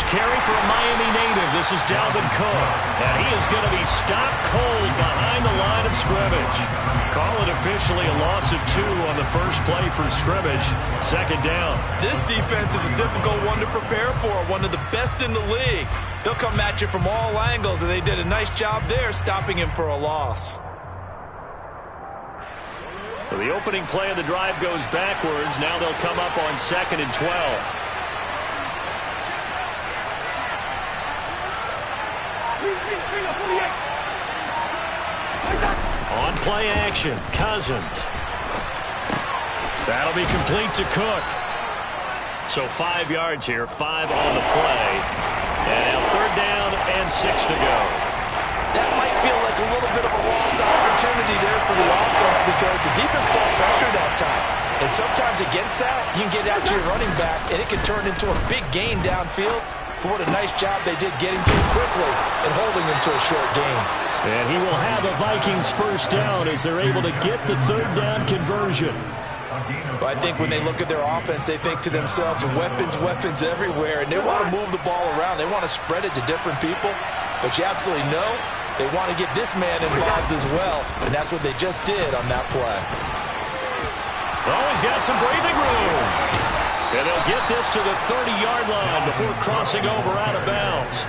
carry for a Miami native. This is Dalvin Cook. And he is going to be stopped cold behind the line of scrimmage. Call it officially a loss of 2 on the first play from scrimmage. Second down. This defense is a difficult one to prepare for. One of the best in the league. They'll come at you from all angles, and they did a nice job there stopping him for a loss. So the opening play of the drive goes backwards. Now they'll come up on 2nd and 12. On play action, Cousins. That'll be complete to Cook. So 5 yards here, 5 on the play. And now 3rd down and 6 to go. That might feel like a little bit of a lost opportunity there for the offense because the defense brought pressure that time. And sometimes against that, you can get out to your running back, and it can turn into a big gain downfield. But what a nice job they did getting to him quickly and holding him to a short gain. And he will have a Vikings first down as they're able to get the 3rd down conversion. But I think when they look at their offense, they think to themselves, weapons everywhere, and they want to move the ball around. They want to spread it to different people. But you absolutely know they want to get this man involved as well, and that's what they just did on that play. Oh, he's got some breathing room. And they'll get this to the 30-yard line before crossing over out of bounds.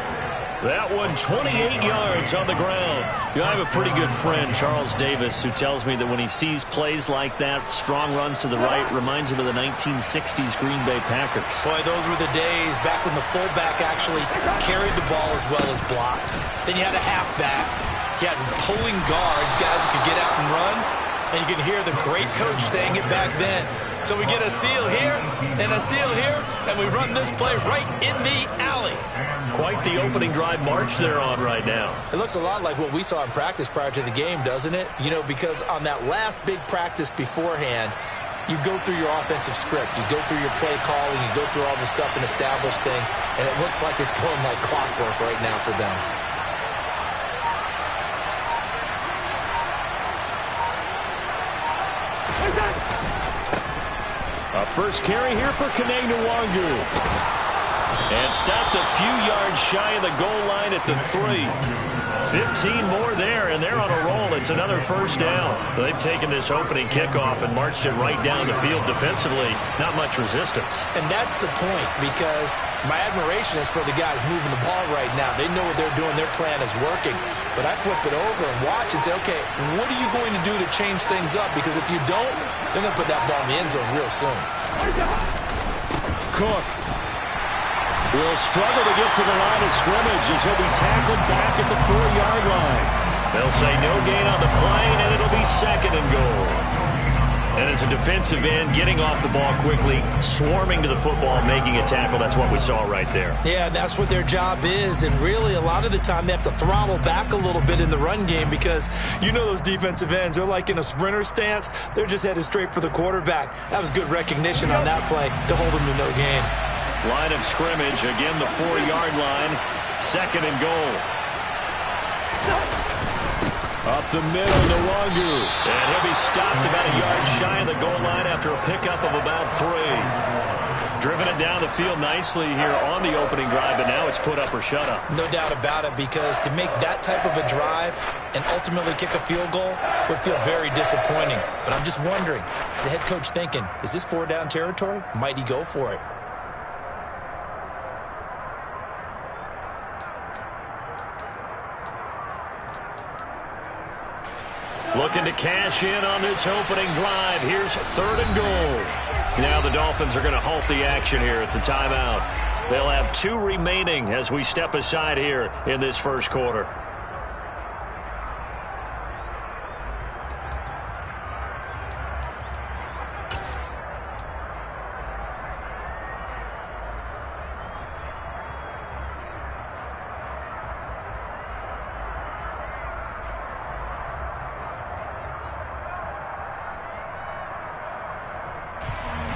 That one 28 yards on the ground. You know, I have a pretty good friend, Charles Davis, who tells me that when he sees plays like that, strong runs to the right, reminds him of the 1960s Green Bay Packers. Boy, those were the days back when the fullback actually carried the ball as well as blocked. Then you had a halfback. You had pulling guards, guys who could get out and run. And you can hear the great coach saying it back then. So we get a seal here and a seal here, and we run this play right in the alley. Quite the opening drive march they're on right now. It looks a lot like what we saw in practice prior to the game, doesn't it? You know, because on that last big practice beforehand, you go through your offensive script. You go through your play calling. You go through all the stuff and establish things, and it looks like it's going like clockwork right now for them. A first carry here for Kene Nwangu. And stopped a few yards shy of the goal line at the 3. 15 more there, and they're on a roll. It's another first down. They've taken this opening kickoff and marched it right down the field defensively. Not much resistance. And that's the point, because my admiration is for the guys moving the ball right now. They know what they're doing. Their plan is working. But I flip it over and watch and say, okay, what are you going to do to change things up? Because if you don't, they're going to put that ball in the end zone real soon. Cook will struggle to get to the line of scrimmage as he'll be tackled back at the 4-yard line. They'll say no gain on the play, and it'll be 2nd and goal. And as a defensive end, getting off the ball quickly, swarming to the football, making a tackle, that's what we saw right there. Yeah, that's what their job is, and really a lot of the time they have to throttle back a little bit in the run game because you know those defensive ends, they're like in a sprinter stance. They're just headed straight for the quarterback. That was good recognition on that play to hold them to no gain. Line of scrimmage, again the 4-yard line, 2nd and goal. Up the middle, Nwangu. And he'll be stopped about a yard shy of the goal line after a pickup of about 3. Driven it down the field nicely here on the opening drive, but now it's put up or shut up. No doubt about it, because to make that type of a drive and ultimately kick a field goal would feel very disappointing. But I'm just wondering, is the head coach thinking, is this 4-down territory? Might he go for it? Looking to cash in on this opening drive. Here's 3rd and goal. Now the Dolphins are going to halt the action here. It's a timeout. They'll have 2 remaining as we step aside here in this first quarter.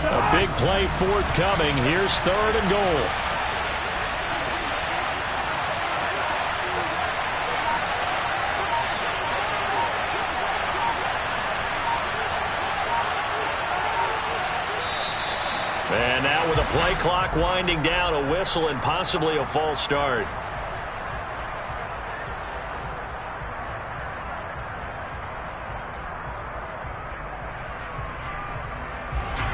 A big play forthcoming. Here's 3rd and goal. And now with a play Play clock winding down, a whistle, and possibly a false start.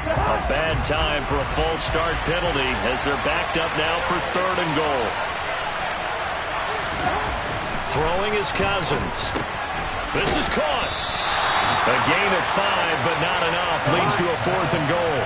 A bad time for a false start penalty as they're backed up now for 3rd and goal. Throwing is Cousins. This is caught. A gain of 5, but not enough. Leads to a 4th and goal.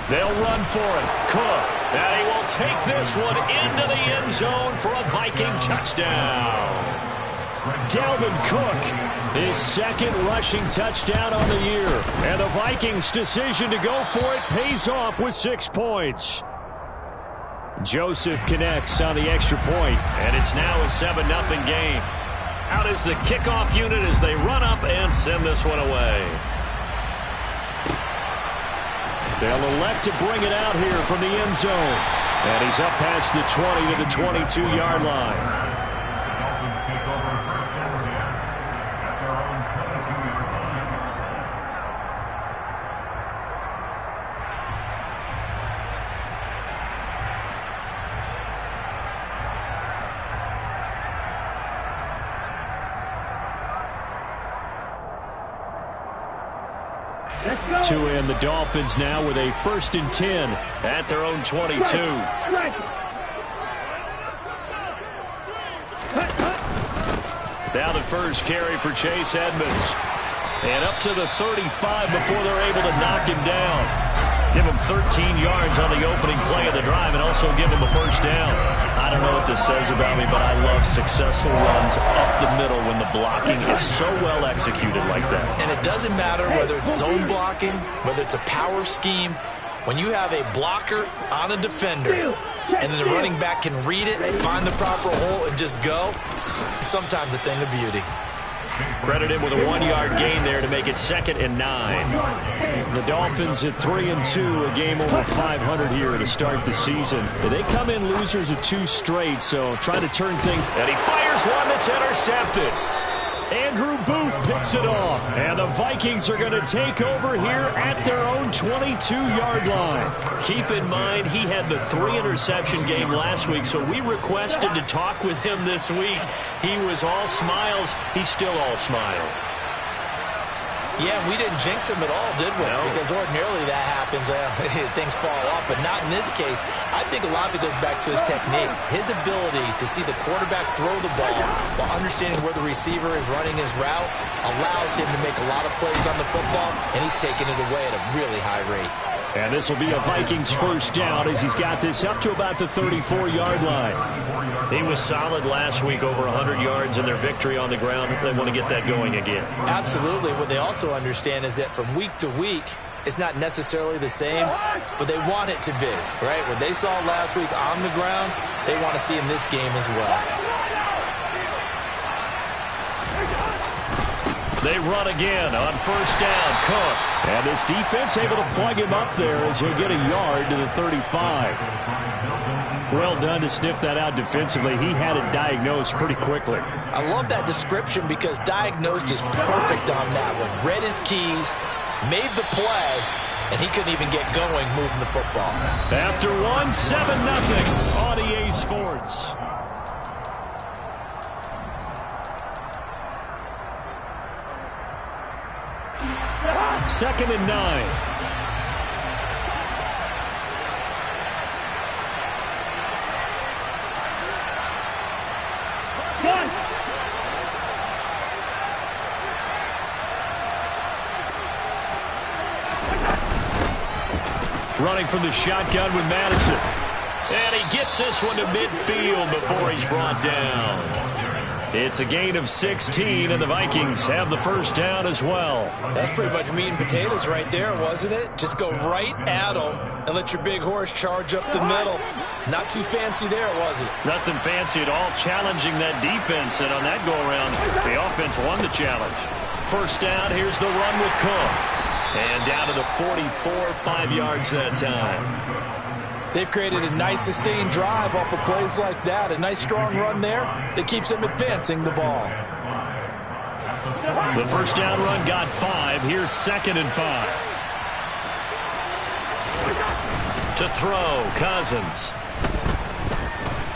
They'll run for it. Cook. And he will take this one into the end zone for a Viking touchdown. Dalvin Cook, his 2nd rushing touchdown on the year. And the Vikings' decision to go for it pays off with 6 points. Joseph connects on the extra point, and it's now a 7-0 game. Out is the kickoff unit as they run up and send this one away. They'll elect to bring it out here from the end zone. And he's up past the 20 to the 22-yard line. Two in, the Dolphins now with a 1st and 10 at their own 22. Now the first carry for Chase Edmonds. And up to the 35 before they're able to knock him down. Give him 13 yards on the opening play of the drive and also give him the 1st down. I don't know what this says about me, but I love successful runs up the middle when the blocking is so well executed like that. And it doesn't matter whether it's zone blocking, whether it's a power scheme. When you have a blocker on a defender and then the running back can read it, find the proper hole, and just go, sometimes a thing of beauty. Credit him with a 1-yard gain there to make it 2nd and 9. The Dolphins at 3-2, a game over 500 here to start the season. They come in losers of 2 straight, so try to turn things. And he fires one that's intercepted. Andrew Booth picks it off. And the Vikings are going to take over here at their own 22-yard line. Keep in mind, he had the 3-interception game last week, so we requested to talk with him this week. He was all smiles. He's still all smile. Yeah, we didn't jinx him at all, did we? No. Because ordinarily that happens. Things fall off, but not in this case. I think a lot of it goes back to his technique. His ability to see the quarterback throw the ball while understanding where the receiver is running his route allows him to make a lot of plays on the football, and he's taking it away at a really high rate. And this will be a Vikings 1st down as he's got this up to about the 34-yard line. He was solid last week, over 100 yards in their victory on the ground. They want to get that going again. Absolutely. What they also understand is that from week to week, it's not necessarily the same, but they want it to be, right? What they saw last week on the ground, they want to see in this game as well. They run again on 1st down. Cook. And this defense able to plug him up there as he'll get a yard to the 35. Well done to sniff that out defensively. He had it diagnosed pretty quickly. I love that description because diagnosed is perfect on that one. Read his keys, made the play, and he couldn't even get going moving the football. After 1, 7-0 on EA Sports. 2nd and 9. Running from the shotgun with Madison. And he gets this one to midfield before he's brought down. It's a gain of 16, and the Vikings have the 1st down as well. That's pretty much meat and potatoes right there, wasn't it? Just go right at them and let your big horse charge up the middle. Not too fancy there, was it? Nothing fancy at all, challenging that defense, and on that go-around, the offense won the challenge. 1st down, here's the run with Cook. And down to the 44, 5 yards that time. They've created a nice sustained drive off of plays like that. A nice strong run there that keeps them advancing the ball. The first down run got 5. Here's 2nd and 5. To throw, Cousins.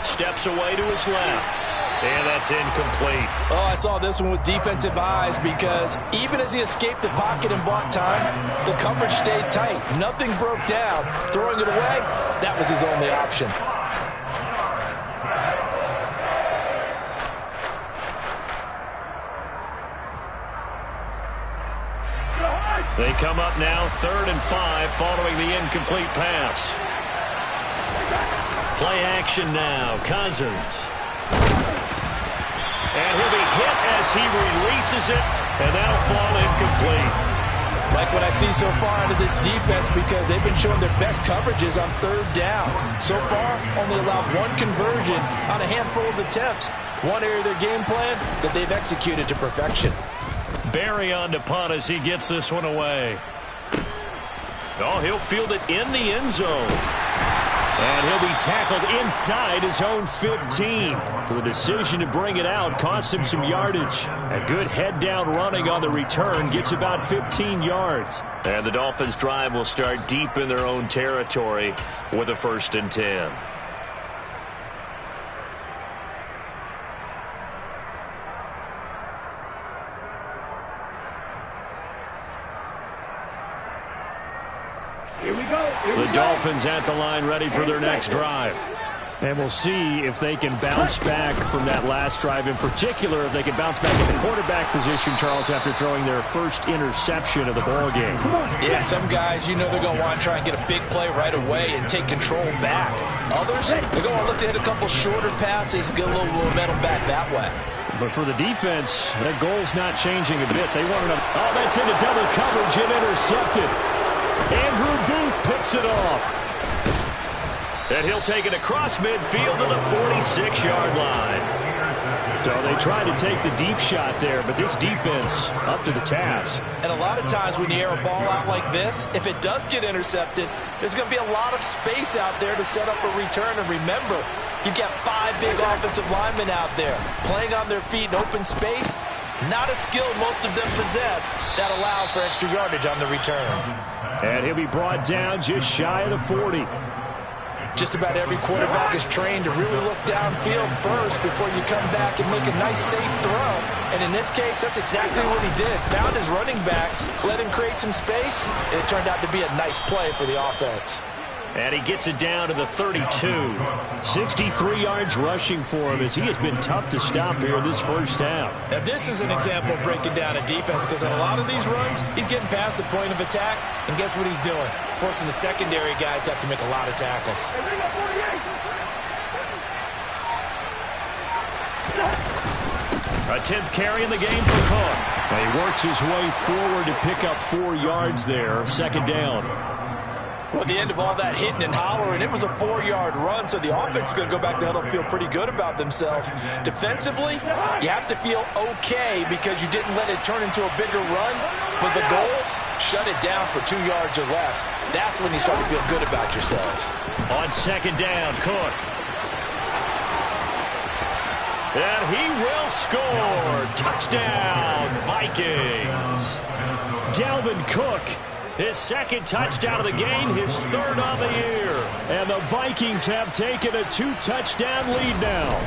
Steps away to his left. And that's incomplete. Oh, I saw this one with defensive eyes because even as he escaped the pocket and bought time, the coverage stayed tight. Nothing broke down. Throwing it away, that was his only option. They come up now 3rd and 5 following the incomplete pass. Play action now, Cousins. And he'll be hit as he releases it, and that'll fall incomplete. Like what I see so far out of this defense because they've been showing their best coverages on 3rd down. So far, only allowed 1 conversion on a handful of attempts. One area of their game plan that they've executed to perfection. Barry on to punt as he gets this one away. Oh, he'll field it in the end zone. And he'll be tackled inside his own 15. The decision to bring it out cost him some yardage. A good head-down running on the return gets about 15 yards. And the Dolphins' drive will start deep in their own territory with a 1st and 10. Here we go. The Dolphins at the line ready for their next drive. And we'll see if they can bounce back from that last drive. In particular, if they can bounce back at the quarterback position, Charles, after throwing their first interception of the ballgame. Yeah, some guys, you know they're going to want to try and get a big play right away and take control back. Others, they're going to look to hit a couple shorter passes and get a little momentum back that way. But for the defense, that goal's not changing a bit. They want to... Oh, that's into double coverage and intercepted. Andrew Booth picks it off. And he'll take it across midfield to the 46-yard line. So they tried to take the deep shot there, but this defense up to the task. And a lot of times when you air a ball out like this, if it does get intercepted, there's going to be a lot of space out there to set up a return. And remember, you've got 5 big offensive linemen out there playing on their feet in open space. Not a skill most of them possess that allows for extra yardage on the return. And he'll be brought down just shy of the 40. Just about every quarterback is trained to really look downfield first before you come back and make a nice, safe throw. And in this case, that's exactly what he did. Found his running back, let him create some space, and it turned out to be a nice play for the offense. And he gets it down to the 32. 63 yards rushing for him as he has been tough to stop here in this first half. Now, this is an example of breaking down a defense because on a lot of these runs, he's getting past the point of attack, and guess what he's doing? Forcing the secondary guys to have to make a lot of tackles. A 10th carry in the game for Cook. He works his way forward to pick up 4 yards there. 2nd down. Well, at the end of all that hitting and hollering, it was a 4-yard run, so the offense is going to go back there and feel pretty good about themselves. Defensively, you have to feel okay because you didn't let it turn into a bigger run, but the goal, shut it down for 2 yards or less. That's when you start to feel good about yourselves. On 2nd down, Cook. And he will score. Touchdown, Vikings. Dalvin Cook. His 2nd touchdown of the game, his 3rd on the year. And the Vikings have taken a 2-touchdown lead now.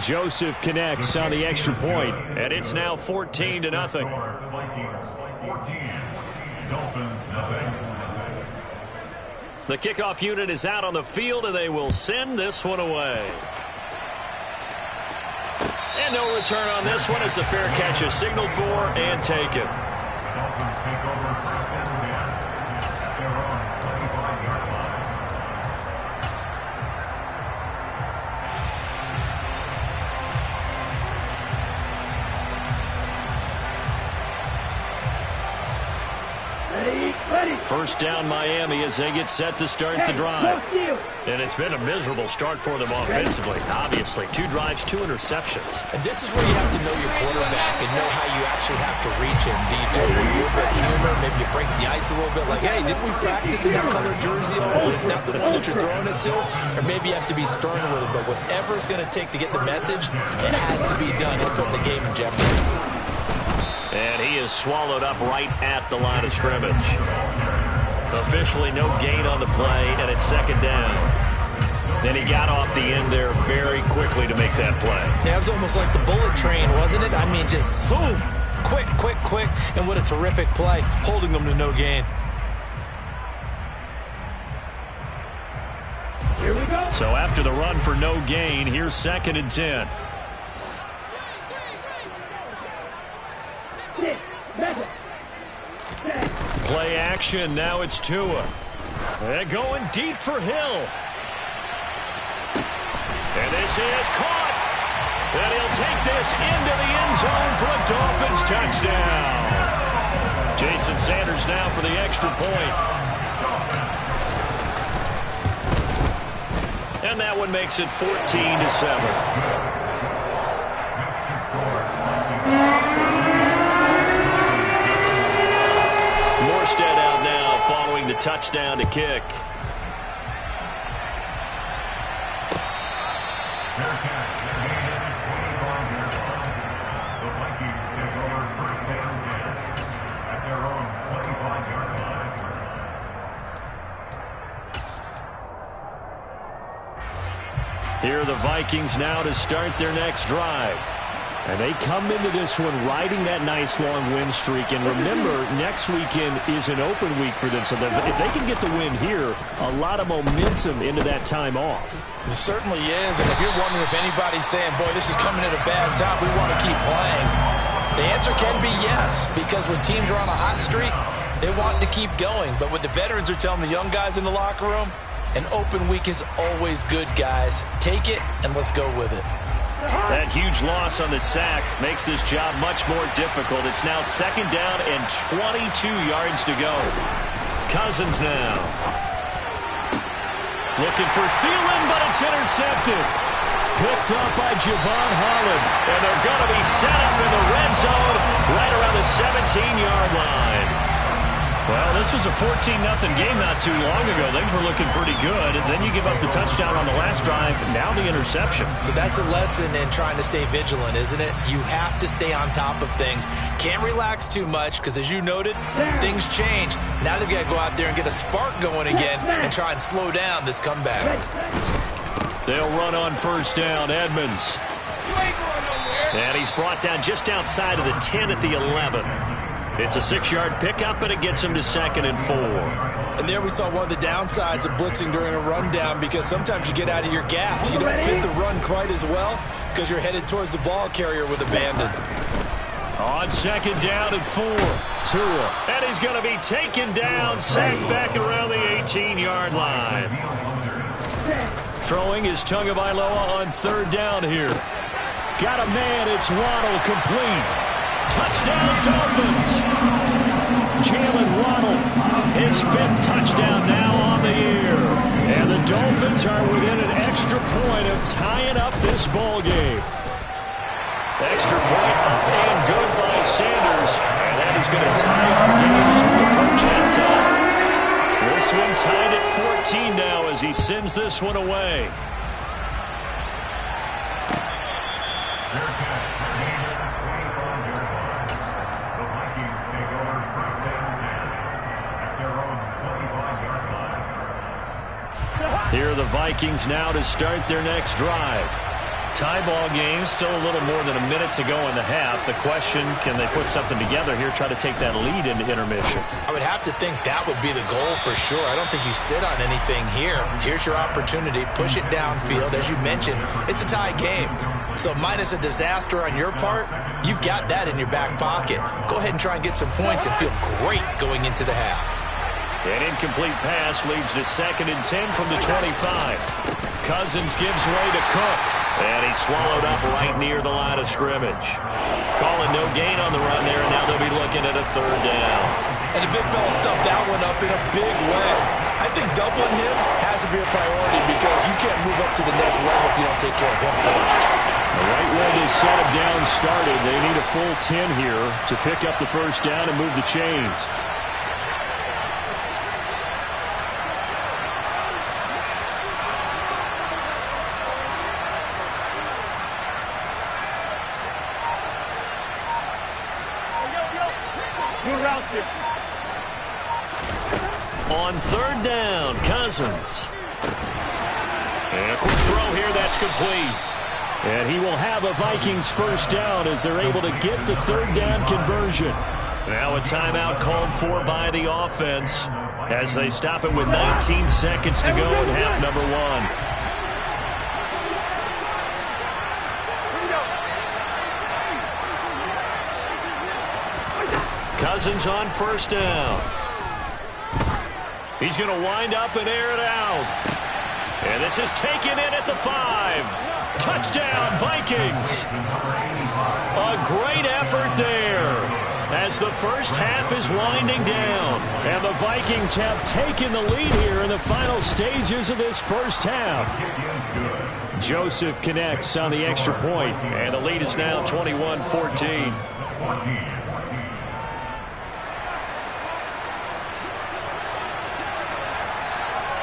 Joseph connects on the extra point, and it's now 14-0. The kickoff unit is out on the field, and they will send this one away. And no return on this one as the fair catch is signaled for and taken. First down Miami as they get set to start the drive. And it's been a miserable start for them offensively. Obviously, 2 drives, 2 interceptions. And this is where you have to know your quarterback and know how you actually have to reach him. Do you do it with a little bit of humor? Maybe you break the ice a little bit like, hey, didn't we practice in that color jersey all week, not the one that you're throwing it to? Or maybe you have to be stern with him. But whatever it's going to take to get the message, it has to be done. He's putting the game in jeopardy. And he is swallowed up right at the line of scrimmage. Officially no gain on the play, and it's second down. And he got off the end there very quickly to make that play. Yeah, it was almost like the bullet train, wasn't it? I mean, just zoom. Quick, quick, quick. And what a terrific play, holding them to no gain. Here we go. So after the run for no gain, here's 2nd and 10. Play action. Now it's Tua. They're going deep for Hill. And this is caught. And he'll take this into the end zone for a Dolphins touchdown. Jason Sanders now for the extra point. And that one makes it 14-7. Morstead out now following the touchdown to kick. Here are the Vikings now to start their next drive. And they come into this one riding that nice long win streak. And remember, next weekend is an open week for them. So if they can get the win here, a lot of momentum into that time off. It certainly is. And if you're wondering if anybody's saying, boy, this is coming at a bad time, we want to keep playing, the answer can be yes. Because when teams are on a hot streak, they want to keep going. But what the veterans are telling the young guys in the locker room, an open week is always good, guys. Take it and let's go with it. That huge loss on the sack makes this job much more difficult. It's now 2nd down and 22 yards to go. Cousins now. Looking for Thielen, but it's intercepted. Picked up by Javon Holland. And they're going to be set up in the red zone right around the 17-yard line. Well, this was a 14-0 game not too long ago. Things were looking pretty good. And then you give up the touchdown on the last drive. Now the interception. So that's a lesson in trying to stay vigilant, isn't it? You have to stay on top of things. Can't relax too much because, as you noted, things change. Now they've got to go out there and get a spark going again and try and slow down this comeback. They'll run on first down. Edmonds. And he's brought down just outside of the 10 at the 11. It's a 6-yard pickup, and it gets him to 2nd and 4. And there we saw one of the downsides of blitzing during a rundown, because sometimes you get out of your gaps. You don't fit the run quite as well because you're headed towards the ball carrier with abandon. On 2nd down and 4. Tua. And he's going to be taken down, sacked back around the 18-yard line. Throwing is Tagovailoa on 3rd down here. Got a man. It's Waddle, complete. Touchdown, Dolphins. Jalen Waddle, his 5th touchdown now on the year. And the Dolphins are within an extra point of tying up this ball game. Extra point up and good by Sanders. And that is going to tie our game as we approach halftime. This one tied at 14 now as he sends this one away. Here are the Vikings now to start their next drive. Tie ball game, still a little more than a minute to go in the half. The question, can they put something together here, try to take that lead into intermission? I would have to think that would be the goal for sure. I don't think you sit on anything here. Here's your opportunity. Push it downfield. As you mentioned, it's a tie game. So minus a disaster on your part, you've got that in your back pocket. Go ahead and try and get some points and feel great going into the half. An incomplete pass leads to 2nd and 10 from the 25. Cousins gives way to Cook. And he's swallowed up right near the line of scrimmage. Calling no gain on the run there, and now they'll be looking at a 3rd down. And the big fella stuffed that one up in a big way. I think doubling him has to be a priority because you can't move up to the next level if you don't take care of him first. Right where they set him down started, they need a full 10 here to pick up the first down and move the chains. On third down, Cousins. And a quick throw here, that's complete. And he will have a Vikings first down as they're able to get the third down conversion. Now a timeout called for by the offense as they stop it with 19 seconds to go in half number one. Cousins on first down. He's going to wind up and air it out. And this is taken in at the 5. Touchdown, Vikings. A great effort there as the first half is winding down. And the Vikings have taken the lead here in the final stages of this first half. Joseph connects on the extra point, and the lead is now 21-14.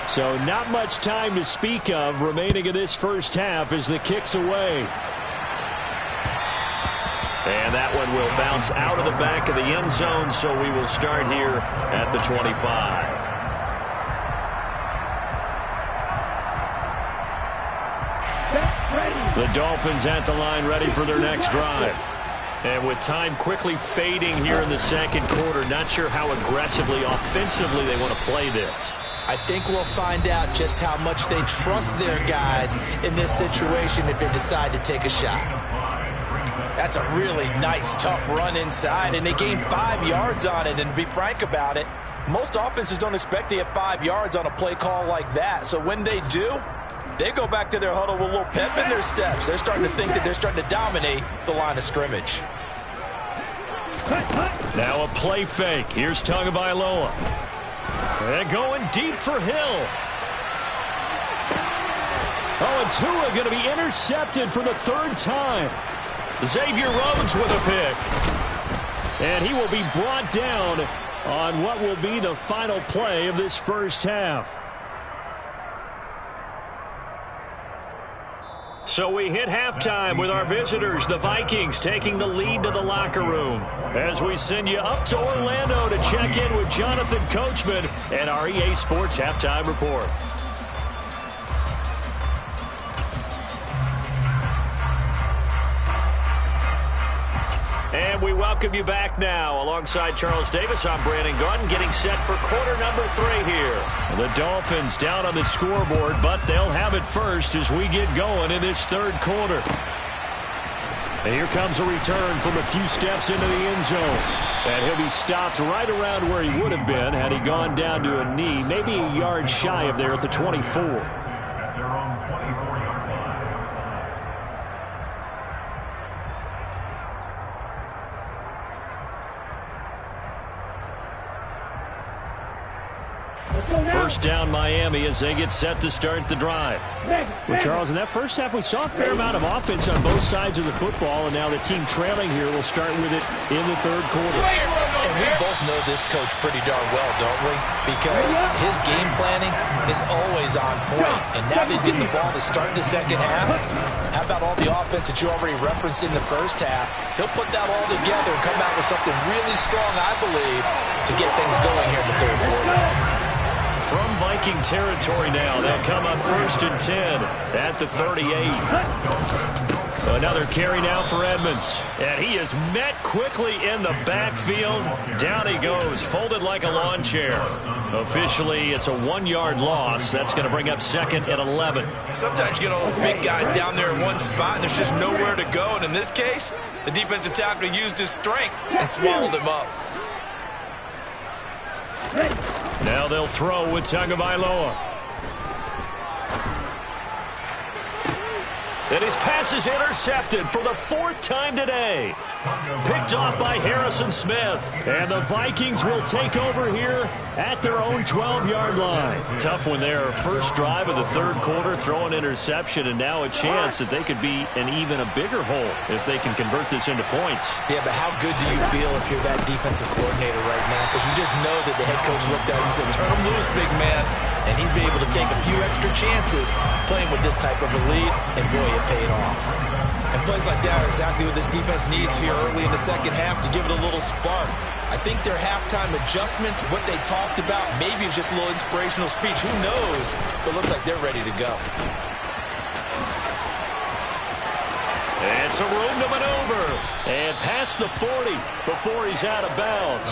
So not much time to speak of remaining in this first half as the kick's away. And that one will bounce out of the back of the end zone, so we will start here at the 25. The Dolphins at the line ready for their next drive. And with time quickly fading here in the second quarter, not sure how aggressively, offensively they want to play this. I think we'll find out just how much they trust their guys in this situation if they decide to take a shot. That's a really nice, tough run inside, and they gained 5 yards on it. And to be frank about it, most offenses don't expect to get 5 yards on a play call like that. So when they do, they go back to their huddle with a little pep in their steps. They're starting to think that they're starting to dominate the line of scrimmage. Now a play fake. Here's Tagovailoa. And going deep for Hill. Oh, and Tua going to be intercepted for the third time. Xavier Rhodes with a pick. And he will be brought down on what will be the final play of this first half. So we hit halftime with our visitors, the Vikings, taking the lead to the locker room. As we send you up to Orlando to check in with Jonathan Coachman and our EA Sports Halftime Report. And we welcome you back now. Alongside Charles Davis, I'm Brandon Gunn, getting set for quarter number 3 here. The Dolphins down on the scoreboard, but they'll have it first as we get going in this third quarter. And here comes a return from a few steps into the end zone. And he'll be stopped right around where he would have been had he gone down to a knee, maybe a yard shy of there at the 24. First down Miami as they get set to start the drive. Well, Charles, in that first half we saw a fair amount of offense on both sides of the football, and now the team trailing here will start with it in the third quarter. And we both know this coach pretty darn well, don't we? Because his game planning is always on point. And now that he's getting the ball to start the second half, how about all the offense that you already referenced in the first half? He'll put that all together and come out with something really strong, I believe, to get things going here in the third quarter. From Viking territory now, they'll come up first and 10 at the 38. Another carry now for Edmonds. And he is met quickly in the backfield. Down he goes, folded like a lawn chair. Officially, it's a 1-yard loss. That's going to bring up second and 11. Sometimes you get all those big guys down there in one spot, and there's just nowhere to go. And in this case, the defensive tackle used his strength and swallowed him up. Now they'll throw with Tagovailoa. And his pass is intercepted for the 4th time today. Picked off by Harrison Smith. And the Vikings will take over here at their own 12-yard line. Tough one there. First drive of the 3rd quarter, throw an interception, and now a chance that they could be in even a bigger hole if they can convert this into points. Yeah, but how good do you feel if you're that defensive coordinator right now? Because you just know that the head coach looked at him and said, turn him loose, big man. And he'd be able to take a few extra chances playing with this type of a lead, and boy, it paid off. And plays like that are exactly what this defense needs here early in the second half to give it a little spark. I think their halftime adjustments, what they talked about, maybe it was just a little inspirational speech. Who knows? But it looks like they're ready to go. And some room to maneuver. And past the 40 before he's out of bounds.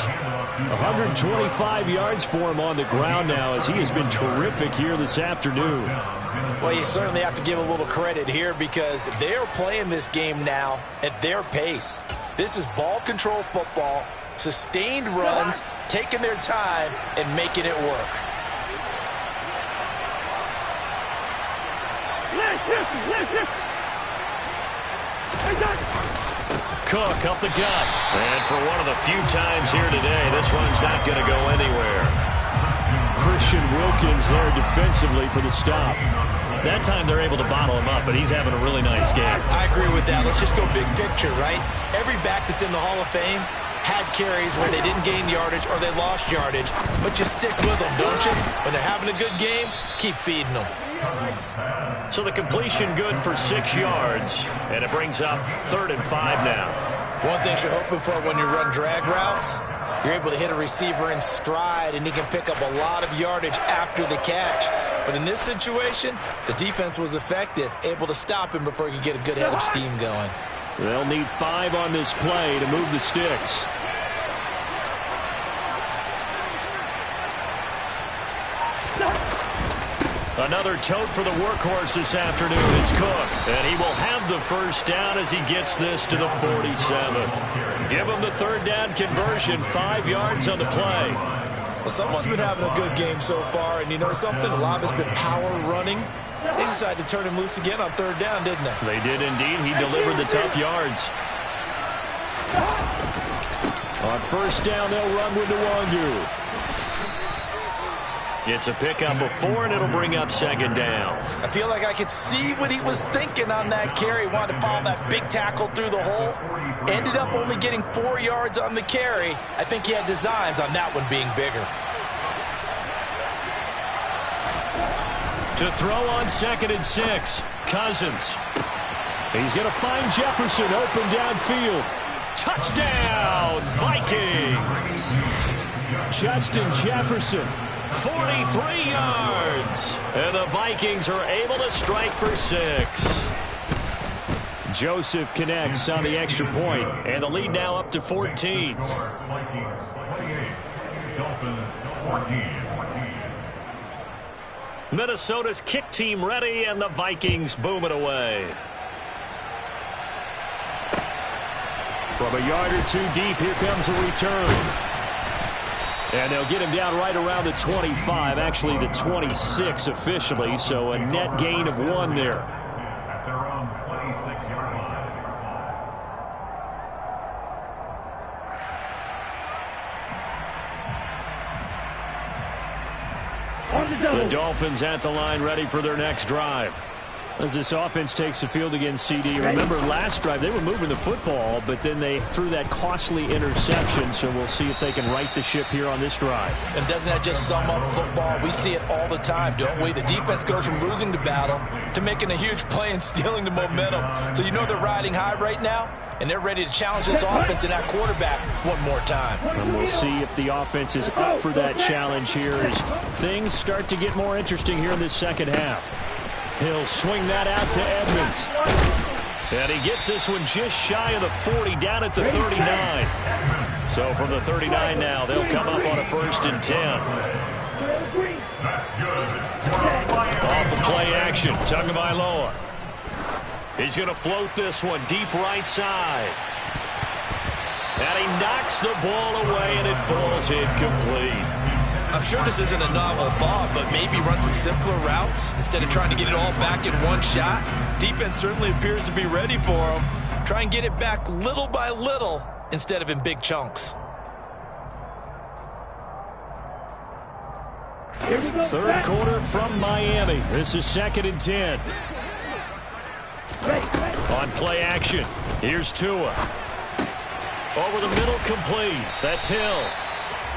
125 yards for him on the ground now, as he has been terrific here this afternoon. Well, you certainly have to give a little credit here because they're playing this game now at their pace. This is ball control football, sustained runs, taking their time, and making it work. Cook up the gut. And for one of the few times here today, this run's not going to go anywhere. Christian Wilkins there defensively for the stop. That time they're able to bottle him up, but he's having a really nice game. I agree with that. Let's just go big picture, right? Every back that's in the Hall of Fame had carries where they didn't gain yardage or they lost yardage, but you stick with them, don't you? When they're having a good game, keep feeding them. So the completion good for 6 yards, and it brings up 3rd and 5 now. One thing you're hoping for when you run drag routes, you're able to hit a receiver in stride, and he can pick up a lot of yardage after the catch. But in this situation, the defense was effective, able to stop him before he could get a good head of steam going. They'll need 5 on this play to move the sticks. Another tote for the workhorse this afternoon. It's Cook, and he will have the first down as he gets this to the 47. Give him the 3rd down conversion, 5 yards on the play. Well, someone's been having a good game so far, and you know something? A lot of it's been power running. They decided to turn him loose again on 3rd down, didn't they? They did indeed. He delivered the tough yards. On 1st down, they'll run with Nwangu. It's a pickup of 4, and it'll bring up 2nd down. I feel like I could see what he was thinking on that carry. He wanted to follow that big tackle through the hole. Ended up only getting 4 yards on the carry. I think he had designs on that one being bigger. To throw on 2nd and 6, Cousins. He's going to find Jefferson open downfield. Touchdown, Vikings! Justin Jefferson. 43 yards. And the Vikings are able to strike for 6. Joseph connects on the extra point. And the lead now up to 14. Minnesota's kick team ready, and the Vikings boom it away. From a yard or 2 deep, here comes a return. And they'll get him down right around the 25, actually the 26 officially, so a net gain of 1 there. At their own 26-yard line. The Dolphins at the line, ready for their next drive. As this offense takes the field against CD, remember last drive they were moving the football, but then they threw that costly interception, so we'll see if they can right the ship here on this drive. And doesn't that just sum up football? We see it all the time, don't we? The defense goes from losing the battle to making a huge play and stealing the momentum. So you know they're riding high right now, and they're ready to challenge this offense and that quarterback one more time. And we'll see if the offense is up for that challenge here as things start to get more interesting here in this second half. He'll swing that out to Edmonds. And he gets this one just shy of the 40, down at the 39. So from the 39 now, they'll come up on a 1st and 10. Off the play action, Tagovailoa. He's going to float this one deep right side. And he knocks the ball away, and it falls incomplete. I'm sure this isn't a novel thought, but maybe run some simpler routes instead of trying to get it all back in one shot. Defense certainly appears to be ready for him. Try and get it back little by little instead of in big chunks. Third quarter from Miami. This is 2nd and 10. On play action, here's Tua. Over the middle, complete. That's Hill.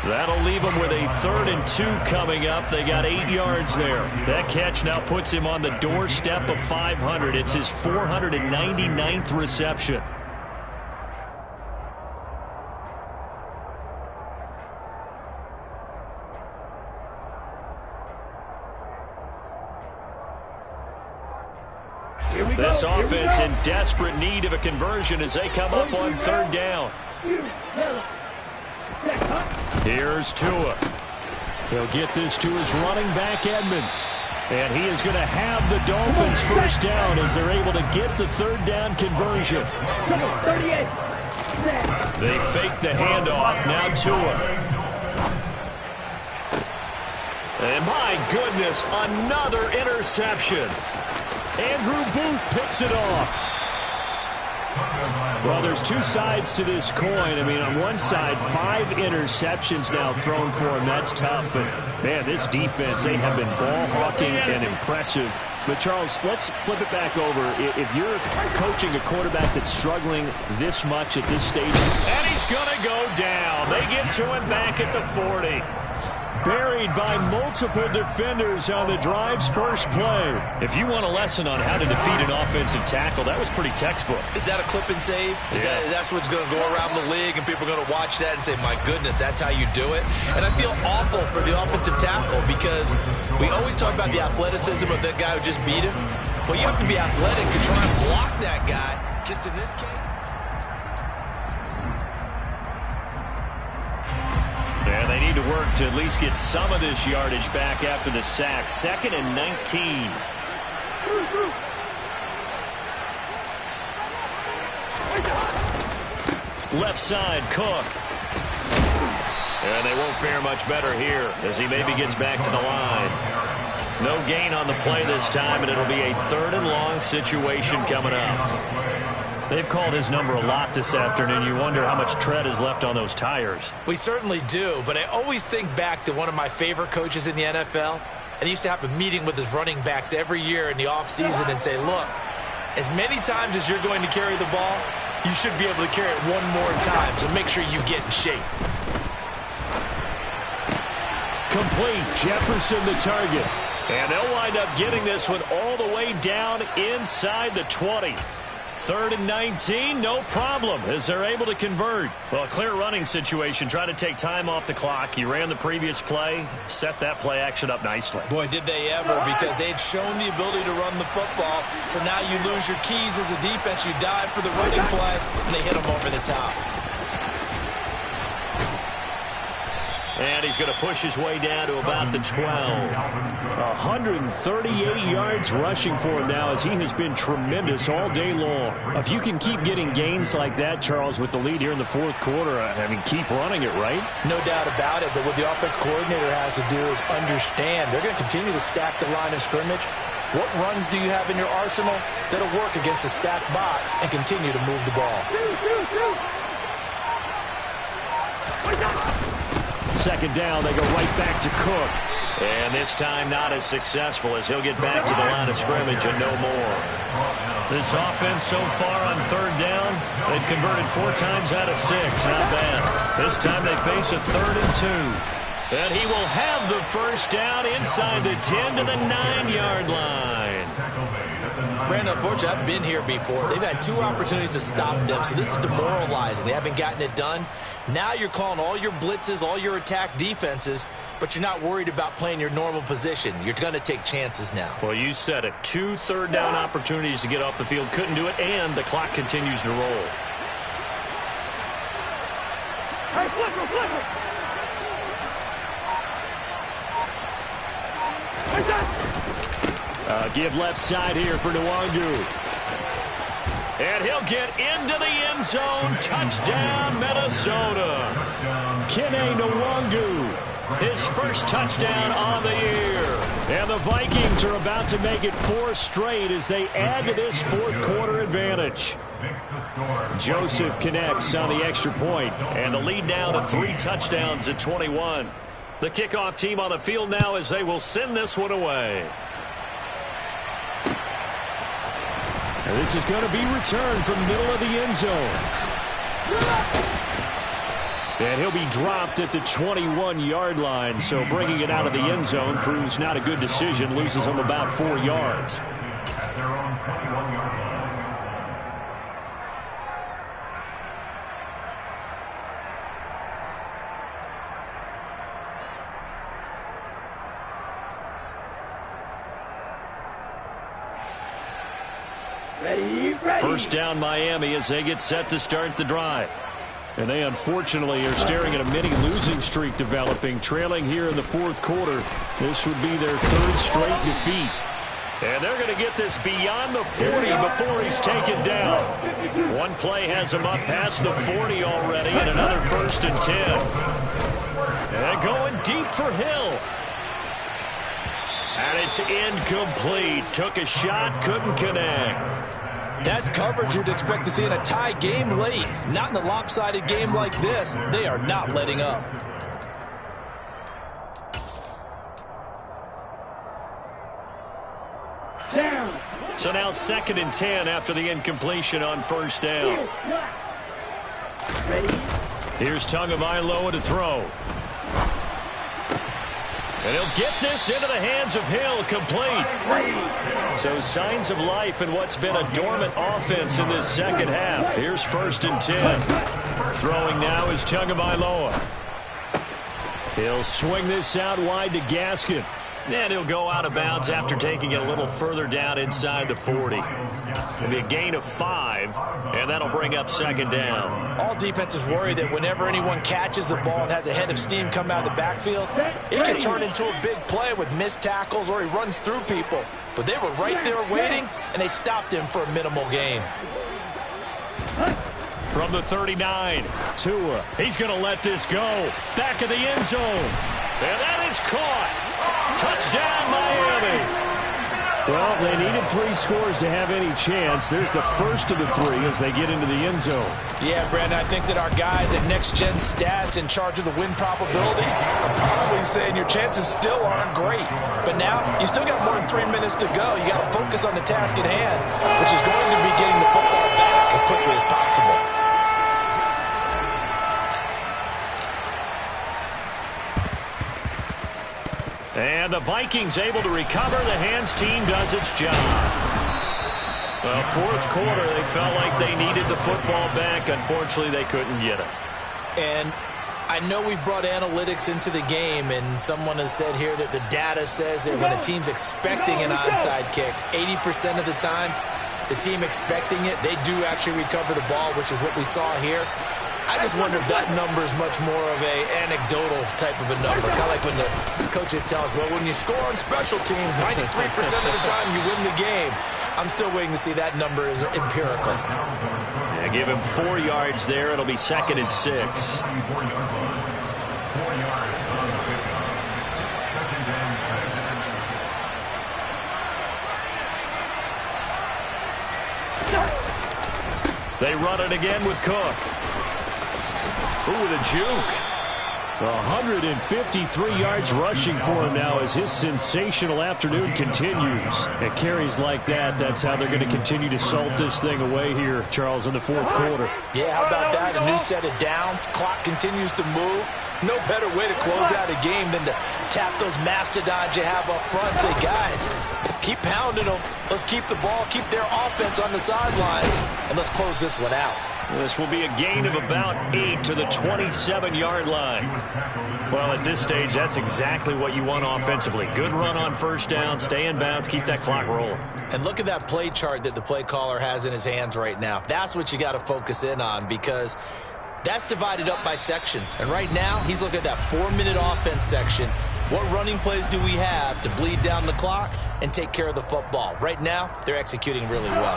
That'll leave him with a 3rd and 2 coming up. They got 8 yards there. That catch now puts him on the doorstep of 500. It's his 499th reception. This offense in desperate need of a conversion as they come up on 3rd down. Here's Tua. He'll get this to his running back, Edmonds. And he is going to have the Dolphins first down as they're able to get the 3rd down conversion. They fake the handoff. Now Tua. And my goodness, another interception. Andrew Booth picks it off. Well, there's two sides to this coin. I mean, on one side, 5 interceptions now thrown for him. That's tough. But, man, this defense, they have been ball hawking and impressive. But, Charles, let's flip it back over. If you're coaching a quarterback that's struggling this much at this stage. And he's going to go down. They get to him back at the 40. Buried by multiple defenders on the drive's first play. If you want a lesson on how to defeat an offensive tackle, that was pretty textbook. Is that a clip and save? Yes. That's what's going to go around the league, and people are going to watch that and say, my goodness, that's how you do it? And I feel awful for the offensive tackle because we always talk about the athleticism of that guy who just beat him. Well, you have to be athletic to try and block that guy. Just in this case. And they need to work to at least get some of this yardage back after the sack. 2nd and 19. Left side, Cook. And they won't fare much better here as he maybe gets back to the line. No gain on the play this time, and it'll be a 3rd and long situation coming up. They've called his number a lot this afternoon. You wonder how much tread is left on those tires. We certainly do, but I always think back to one of my favorite coaches in the NFL. And he used to have a meeting with his running backs every year in the offseason and say, look, as many times as you're going to carry the ball, you should be able to carry it one more time, so make sure you get in shape. Complete. Jefferson the target. And they'll wind up getting this one all the way down inside the 20. 3rd and 19, no problem, as they're able to convert. Well, a clear running situation, trying to take time off the clock. He ran the previous play, set that play action up nicely. Boy, did they ever, because they had shown the ability to run the football. So now you lose your keys as a defense. You dive for the running play, and they hit them over the top. And he's going to push his way down to about the 12. 138 yards rushing for him now as he has been tremendous all day long. If you can keep getting gains like that, Charles, with the lead here in the 4th quarter, I mean, keep running it, right? No doubt about it, but what the offense coordinator has to do is understand they're going to continue to stack the line of scrimmage. What runs do you have in your arsenal that'll work against a stacked box and continue to move the ball? 2nd down, they go right back to Cook. And this time not as successful as he'll get back to the line of scrimmage and no more. This offense so far on 3rd down, they've converted 4 times out of 6. Not bad. This time they face a 3rd and 2. And he will have the first down inside the 10 to the 9-yard line. Brandon, unfortunately, I've been here before. They've had 2 opportunities to stop them, so this is demoralizing. They haven't gotten it done. Now you're calling all your blitzes, all your attack defenses, but you're not worried about playing your normal position. You're going to take chances now. Well, you said it. 2 third down opportunities to get off the field. Couldn't do it, and the clock continues to roll. Give left side here for Nwangu. And he'll get into the end zone. Touchdown, Minnesota. Kene Nwangu. his first touchdown on the year. And the Vikings are about to make it 4 straight as they add to this fourth quarter advantage. Joseph connects on the extra point, and the lead now to 3 touchdowns at 21. The kickoff team on the field now as they will send this one away. And this is going to be returned from the middle of the end zone. And he'll be dropped at the 21-yard line, so bringing it out of the end zone proves not a good decision, loses him about 4 yards. At their own 21-yard line. First down Miami as they get set to start the drive. And they unfortunately are staring at a mini losing streak developing, trailing here in the fourth quarter. This would be their 3rd straight defeat. And they're going to get this beyond the 40 before he's taken down. One play has him up past the 40 already, and another 1st and 10. And going deep for Hill. And it's incomplete. Took a shot, couldn't connect. That's coverage you'd expect to see in a tie game late. Not in a lopsided game like this. They are not letting up. So now 2nd and 10 after the incompletion on first down. Here's Tagovailoa to throw. And he'll get this into the hands of Hill, complete. So signs of life in what's been a dormant offense in this second half. Here's 1st and 10. Throwing now is Tagovailoa. He'll swing this out wide to Gaskin. And he'll go out of bounds after taking it a little further down inside the 40. It'll be a gain of 5, and that'll bring up 2nd down. All defenses worry that whenever anyone catches the ball and has a head of steam come out of the backfield, it can turn into a big play with missed tackles or he runs through people. But they were right there waiting, and they stopped him for a minimal gain. From the 39, Tua. He's going to let this go. Back of the end zone. And that is caught. Touchdown, Miami. Well, they needed 3 scores to have any chance. There's the first of the 3 as they get into the end zone. Yeah, Brandon, I think that our guys at Next Gen Stats in charge of the win probability are probably saying your chances still aren't great. But now, you still got more than 3 minutes to go. You got to focus on the task at hand, which is going to be getting the football back as quickly as possible. And the Vikings able to recover. The hands team does its job. Well, fourth quarter, they felt like they needed the football back. Unfortunately, they couldn't get it. And I know we've brought analytics into the game, and someone has said here that the data says that when a team's expecting an onside kick, 80% of the time, the team expecting it, they do actually recover the ball, which is what we saw here. I just wonder if that number is much more of a anecdotal type of a number. Kind of like when the coaches tell us, well, when you score on special teams, 93% of the time you win the game. I'm still waiting to see that number is empirical. Yeah, give him 4 yards there. It'll be 2nd and 6. They run it again with Cook. Ooh, the juke. 153 yards rushing for him now as his sensational afternoon continues. At carries like that, that's how they're going to continue to salt this thing away here, Charles, in the fourth quarter. Yeah, how about that? A new set of downs. Clock continues to move. No better way to close out a game than to tap those mastodons you have up front. Say, guys, keep pounding them. Let's keep the ball, keep their offense on the sidelines, and let's close this one out. This will be a gain of about 8 to the 27-yard line. Well, at this stage, that's exactly what you want offensively. Good run on first down, stay in bounds, keep that clock rolling. And look at that play chart that the play caller has in his hands right now. That's what you got to focus in on, because that's divided up by sections. And right now, he's looking at that 4-minute offense section. What running plays do we have to bleed down the clock and take care of the football? Right now, they're executing really well.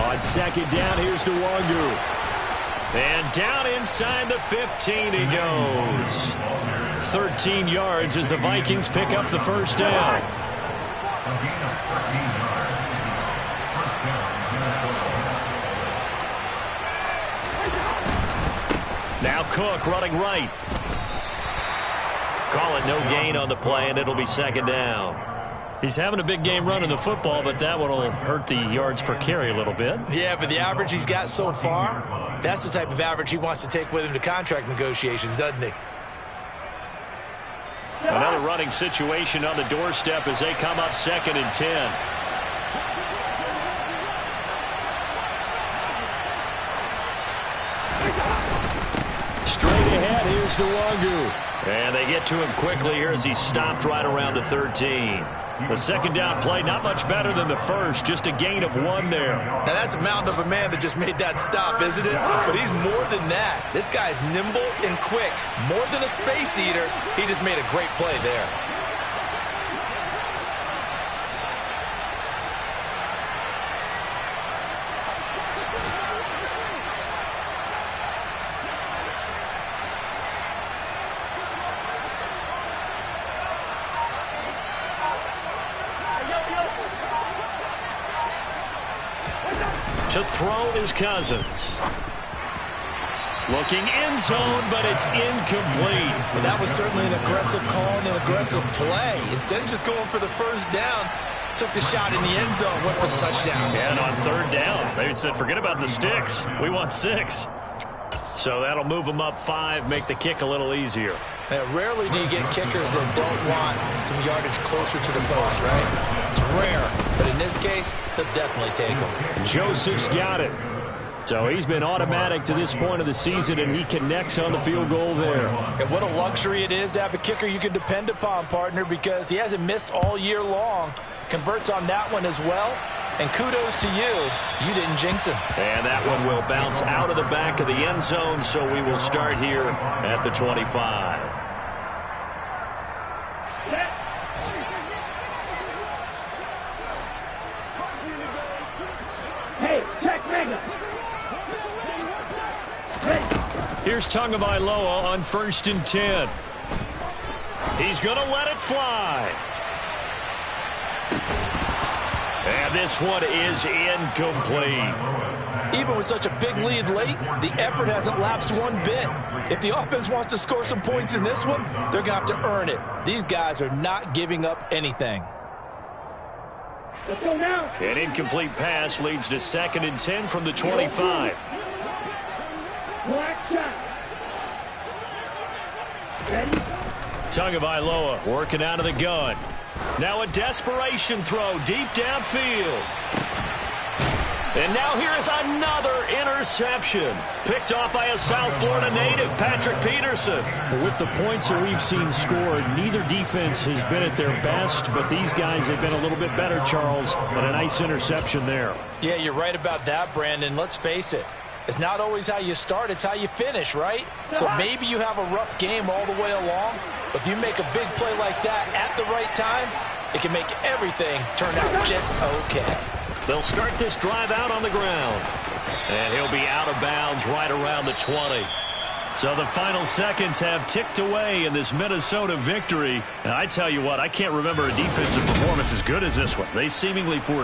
On second down, here's Nwangu. And down inside the 15 he goes. 13 yards as the Vikings pick up the first down. Now Cook running right. Call it no gain on the play, and it'll be second down. He's having a big game running the football, but that one will hurt the yards per carry a little bit. Yeah, but the average he's got so far, that's the type of average he wants to take with him to contract negotiations, doesn't he? Another running situation on the doorstep as they come up 2nd and 10. Straight ahead, here's Nwangu. And they get to him quickly here as he stopped right around the 13. The second down play, not much better than the first, just a gain of 1 there. Now that's a mountain of a man that just made that stop, isn't it? But he's more than that. This guy's nimble and quick. More than a space eater, he just made a great play there. To throw is Cousins. Looking end zone, but it's incomplete. Well, that was certainly an aggressive call and an aggressive play. Instead of just going for the first down, took the shot in the end zone, went for the touchdown. And on third down, they said, forget about the sticks. We want 6. So that'll move them up 5, make the kick a little easier. Rarely do you get kickers that don't want some yardage closer to the post, right? It's rare, but in this case, he'll definitely take them. Joseph's got it. So he's been automatic to this point of the season, and he connects on the field goal there. And what a luxury it is to have a kicker you can depend upon, partner, because he hasn't missed all year long. Converts on that one as well. And kudos to you. You didn't jinx him. And that one will bounce out of the back of the end zone, so we will start here at the 25. Hey, check Mega. Here's Tagovailoa on 1st and 10. He's going to let it fly. And this one is incomplete. Even with such a big lead late, the effort hasn't lapsed one bit. If the offense wants to score some points in this one, they're going to have to earn it. These guys are not giving up anything. Let's go now. An incomplete pass leads to 2nd and 10 from the 25. Black shot. Ready? Tagovailoa working out of the gun. Now a desperation throw deep downfield. And now here is another interception. Picked off by a South Florida native, Patrick Peterson. With the points that we've seen scored, neither defense has been at their best, but these guys have been a little bit better, Charles, and a nice interception there. Yeah, you're right about that, Brandon. Let's face it. It's not always how you start, it's how you finish, right? So maybe you have a rough game all the way along, but if you make a big play like that at the right time, it can make everything turn out just okay. They'll start this drive out on the ground. And he'll be out of bounds right around the 20. So the final seconds have ticked away in this Minnesota victory. And I tell you what, I can't remember a defensive performance as good as this one. They seemingly forced